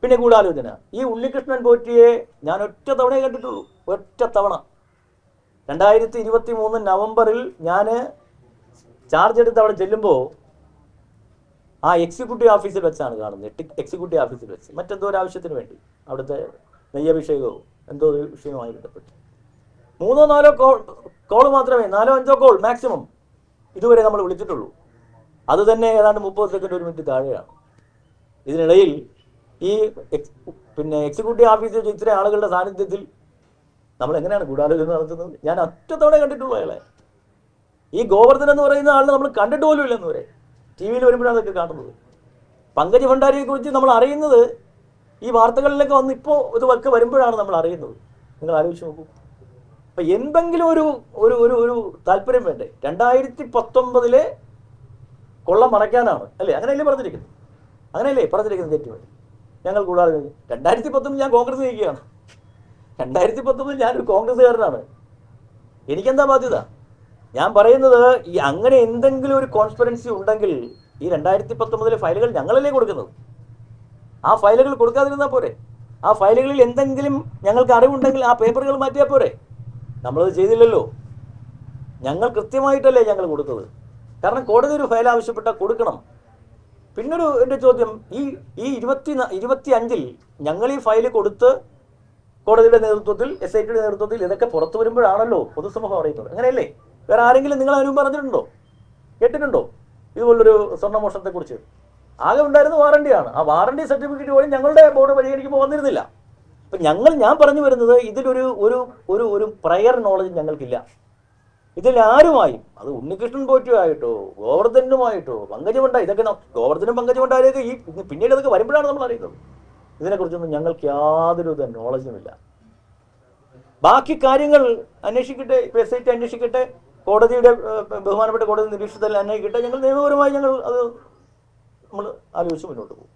പിന്നെ ഗൂഢാലോചന. ഈ ഉണ്ണികൃഷ്ണൻ പോറ്റിയെ ഞാൻ ഒറ്റ തവണയെ കണ്ടിട്ടുള്ളൂ, ഒറ്റ തവണ. 2023 നവംബറിൽ ഞാൻ ചാർജ് എടുത്ത് അവിടെ ചെല്ലുമ്പോൾ ആ എക്സിക്യൂട്ടീവ് ഓഫീസിൽ വെച്ചാണ് കാണുന്നത്. എക്സിക്യൂട്ടീവ് ഓഫീസിൽ വെച്ച് മറ്റെന്തോ ഒരു ആവശ്യത്തിന് വേണ്ടി, അവിടുത്തെ നെയ്യഭിഷേകമോ എന്തോ ഒരു വിഷയവുമായി ബന്ധപ്പെട്ട് 3-4 കോൾ മാത്രമേ, 4-5 കോൾ മാക്സിമം ഇതുവരെ നമ്മൾ വിളിച്ചിട്ടുള്ളൂ. അത് തന്നെ ഏതാണ്ട് 30 സെക്കൻഡ് 1 മിനിറ്റ് താഴെയാണ്. ഇതിനിടയിൽ ഈ എക്സിക്യൂട്ടീവ് ഓഫീസിൽ ഇത്രയും ആളുകളുടെ സാന്നിധ്യത്തിൽ നമ്മൾ എങ്ങനെയാണ് ഗൂഢാലോചന നടത്തുന്നത്? ഞാൻ ഒറ്റ തവണ കണ്ടിട്ടുള്ളൂ അയാളെ. ഈ ഗോവർദ്ധൻ എന്ന് പറയുന്ന ആളിനെ നമ്മൾ കണ്ടിട്ട് പോലും ഇല്ലെന്ന് വരെ. ടി വിയിൽ വരുമ്പോഴാണ് അതൊക്കെ കാണുന്നത്. പങ്കജ് ഭണ്ഡാരിയെ കുറിച്ച് നമ്മൾ അറിയുന്നത് ഈ വാർത്തകളിലൊക്കെ വന്ന് ഇപ്പോൾ ഇതൊക്കെ വരുമ്പോഴാണ് നമ്മൾ അറിയുന്നത്. നിങ്ങൾ ആലോചിച്ച് നോക്കൂ. അപ്പം എന്തെങ്കിലും ഒരു ഒരു ഒരു ഒരു താല്പര്യം വേണ്ടേ? 2019 കൊള്ളം മറയ്ക്കാനാണ് അല്ലേ? അങ്ങനെയല്ലേ പറഞ്ഞിരിക്കുന്നത്? അങ്ങനെയല്ലേ പറഞ്ഞിരിക്കുന്നത്? തെറ്റുമായി ഞങ്ങൾ കൂടാതെ 2019 ഞാൻ കോൺഗ്രസ് നയിക്കുകയാണ്. 2019 ഞാനൊരു കോൺഗ്രസ്സുകാരനാണ്. എനിക്കെന്താ ബാധ്യത? ഞാൻ പറയുന്നത് ഈ അങ്ങനെ എന്തെങ്കിലും ഒരു കോൺസ്പിറൻസി ഉണ്ടെങ്കിൽ ഈ 2019 ഫയലുകൾ ഞങ്ങളല്ലേ കൊടുക്കുന്നത്. ആ ഫയലുകൾ കൊടുക്കാതിരുന്നാൽ പോരെ? ആ ഫയലുകളിൽ എന്തെങ്കിലും ഞങ്ങൾക്ക് അറിവുണ്ടെങ്കിൽ ആ പേപ്പറുകൾ മാറ്റിയാൽ പോരെ? നമ്മളത് ചെയ്തില്ലല്ലോ. ഞങ്ങൾ കൃത്യമായിട്ടല്ലേ ഞങ്ങൾ കൊടുത്തത്. കാരണം കോടതി ഒരു ഫയൽ ആവശ്യപ്പെട്ടാൽ കൊടുക്കണം. പിന്നൊരു എൻ്റെ ചോദ്യം, ഈ 25 ഞങ്ങൾ ഈ ഫയൽ കൊടുത്ത് കോടതിയുടെ നേതൃത്വത്തിൽ, SITയുടെ നേതൃത്വത്തിൽ ഇതൊക്കെ പുറത്തു വരുമ്പോഴാണല്ലോ പൊതുസമൂഹം അറിയുന്നത്. അങ്ങനെയല്ലേ? വേറെ ആരെങ്കിലും നിങ്ങൾ അതിനും പറഞ്ഞിട്ടുണ്ടോ, കേട്ടിട്ടുണ്ടോ ഇതുപോലൊരു സ്വർണ്ണമോഷണത്തെക്കുറിച്ച്? ആകെ ഉണ്ടായിരുന്ന വാറണ്ടിയാണ്. ആ വാറണ്ടി സർട്ടിഫിക്കറ്റ് പോലും ഞങ്ങളുടെ ബോർഡ് പരിഹരിക്കുമ്പോൾ വന്നിരുന്നില്ല. അപ്പം ഞാൻ പറഞ്ഞു വരുന്നത് ഇതിലൊരു ഒരു ഒരു ഒരു പ്രയർ നോളജ് ഞങ്ങൾക്കില്ല. ഇതിൽ ആരുമായും, അത് ഉണ്ണികൃഷ്ണൻ പോറ്റിയുമായിട്ടോ ഗോവർദ്ധനുമായിട്ടോ പങ്കജ് ഭണ്ഡാരി, ഇതൊക്കെ ഗോവർദ്ധനും പങ്കജ് ഭണ്ഡാരിയൊക്കെ ഈ പിന്നീട് ഇതൊക്കെ വരുമ്പോഴാണ് നമ്മൾ അറിയുന്നത്. ഇതിനെക്കുറിച്ചൊന്നും ഞങ്ങൾക്ക് യാതൊരു നോളജുമില്ല. ബാക്കി കാര്യങ്ങൾ അന്വേഷിക്കട്ടെ, SIT അന്വേഷിക്കട്ടെ, കോടതിയുടെ ബഹുമാനപ്പെട്ട കോടതി നിരീക്ഷിച്ചതിൽ അന്വേഷിക്കട്ടെ. ഞങ്ങൾ നിയമപരമായി അത് നമ്മൾ ആലോചിച്ച് മുന്നോട്ട് പോകും.